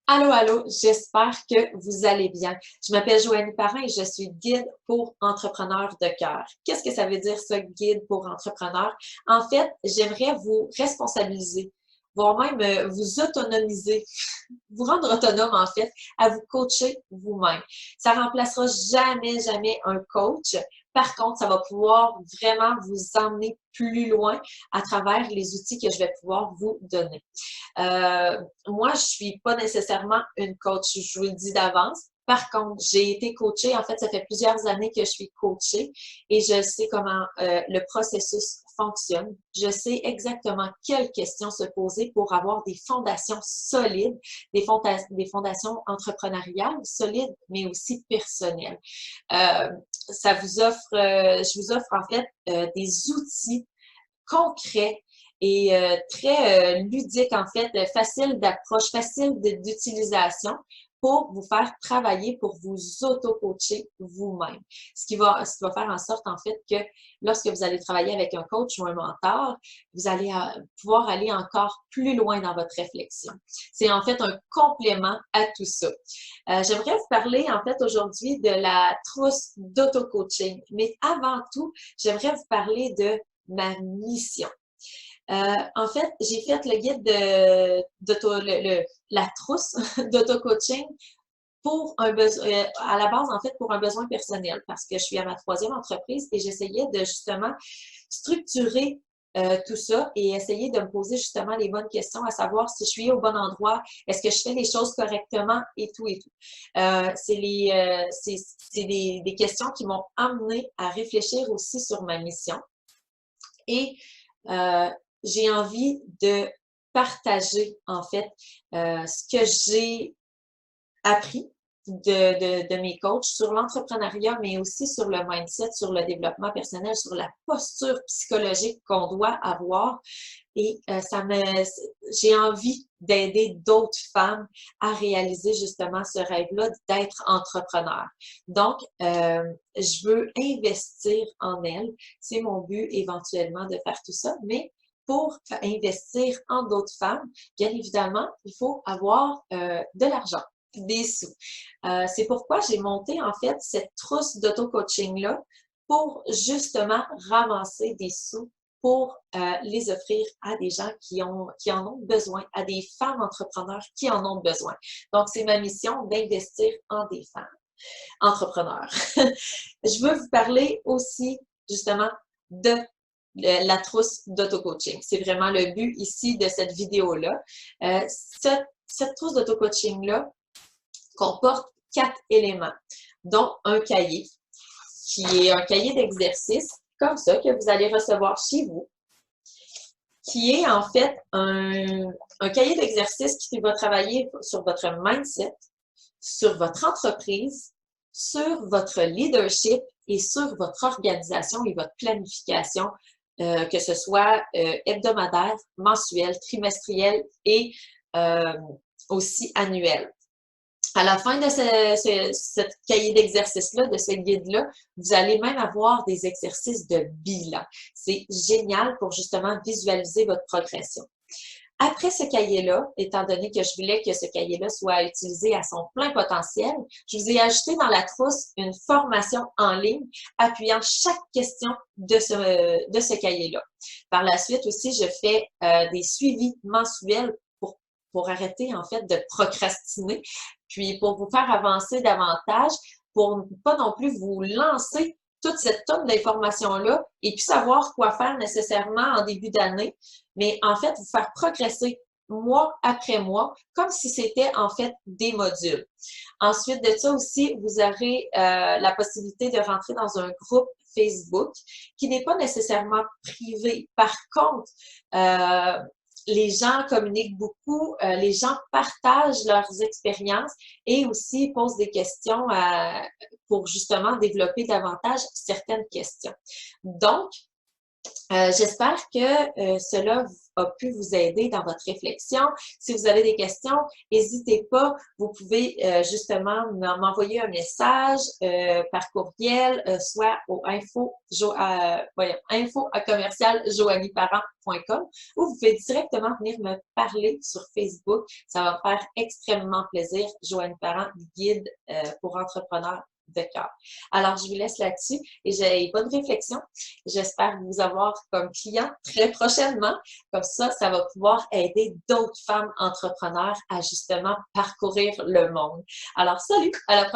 Allô, allô, j'espère que vous allez bien. Je m'appelle Joanie Parent et je suis guide pour entrepreneurs de cœur. Qu'est-ce que ça veut dire, ça, guide pour entrepreneurs? En fait, j'aimerais vous responsabiliser, voire même vous autonomiser, vous rendre autonome, en fait, à vous coacher vous-même. Ça remplacera jamais, jamais un coach. Par contre, ça va pouvoir vraiment vous emmener plus loin à travers les outils que je vais pouvoir vous donner. Moi, je suis pas nécessairement une coach, je vous le dis d'avance. Par contre, j'ai été coachée. En fait, ça fait plusieurs années que je suis coachée et je sais comment le processus fonctionne. Je sais exactement quelles questions se poser pour avoir des fondations solides, des fondations entrepreneuriales solides, mais aussi personnelles. Ça vous offre, je vous offre en fait des outils concret et très ludique, en fait, facile d'approche, facile d'utilisation pour vous faire travailler, pour vous auto-coacher vous-même. Ce qui va faire en sorte, en fait, que lorsque vous allez travailler avec un coach ou un mentor, vous allez pouvoir aller encore plus loin dans votre réflexion. C'est en fait un complément à tout ça. J'aimerais vous parler, en fait, aujourd'hui de la trousse d'auto-coaching. Mais avant tout, j'aimerais vous parler de ma mission. En fait, j'ai fait le guide la trousse d'auto-coaching pour un besoin, à la base, en fait, pour un besoin personnel, parce que je suis à ma troisième entreprise et j'essayais de justement structurer tout ça et essayer de me poser justement les bonnes questions, à savoir si je suis au bon endroit, est-ce que je fais les choses correctement et tout et tout. C'est des questions qui m'ont amené à réfléchir aussi sur ma mission. Et j'ai envie de partager, en fait, ce que j'ai appris de mes coachs sur l'entrepreneuriat, mais aussi sur le mindset, sur le développement personnel, sur la posture psychologique qu'on doit avoir. Et j'ai envie d'aider d'autres femmes à réaliser justement ce rêve-là d'être entrepreneur. Donc, je veux investir en elles. C'est mon but éventuellement de faire tout ça, mais pour investir en d'autres femmes, bien évidemment, il faut avoir de l'argent, des sous. C'est pourquoi j'ai monté en fait cette trousse d'auto-coaching-là pour justement ramasser des sous pour les offrir à des gens qui en ont besoin, à des femmes entrepreneurs qui en ont besoin. Donc, c'est ma mission d'investir en des femmes entrepreneurs. Je veux vous parler aussi justement de la trousse d'auto-coaching. C'est vraiment le but ici de cette vidéo-là. Cette trousse d'auto-coaching-là comporte 4 éléments, dont un cahier, qui est un cahier d'exercice, comme ça, que vous allez recevoir chez vous, qui est en fait un cahier d'exercice qui va travailler sur votre mindset, sur votre entreprise, sur votre leadership et sur votre organisation et votre planification, que ce soit hebdomadaire, mensuel, trimestriel et aussi annuel. À la fin de ce cahier d'exercice-là, de ce guide-là, vous allez même avoir des exercices de bilan. C'est génial pour justement visualiser votre progression. Après ce cahier-là, étant donné que je voulais que ce cahier-là soit utilisé à son plein potentiel, je vous ai ajouté dans la trousse une formation en ligne appuyant chaque question de ce cahier-là. Par la suite aussi, je fais des suivis mensuels pour arrêter en fait de procrastiner, puis pour vous faire avancer davantage, pour ne pas non plus vous lancer toute cette tonne d'informations-là et puis savoir quoi faire nécessairement en début d'année, mais en fait, vous faire progresser mois après mois, comme si c'était en fait des modules. Ensuite de ça aussi, vous aurez la possibilité de rentrer dans un groupe Facebook qui n'est pas nécessairement privé. Par contre, les gens communiquent beaucoup, les gens partagent leurs expériences et aussi posent des questions pour justement développer davantage certaines questions. Donc, j'espère que cela a pu vous aider dans votre réflexion. Si vous avez des questions, n'hésitez pas. Vous pouvez justement m'envoyer un message par courriel, soit au info@commercialjoannieparent.com ou vous pouvez directement venir me parler sur Facebook. Ça va me faire extrêmement plaisir. Joanie Parent, guide pour entrepreneurs de cœur. Alors, je vous laisse là-dessus et j'ai bonne réflexion. J'espère vous avoir comme client très prochainement. Comme ça va pouvoir aider d'autres femmes entrepreneurs à justement parcourir le monde. Alors, salut! À la prochaine!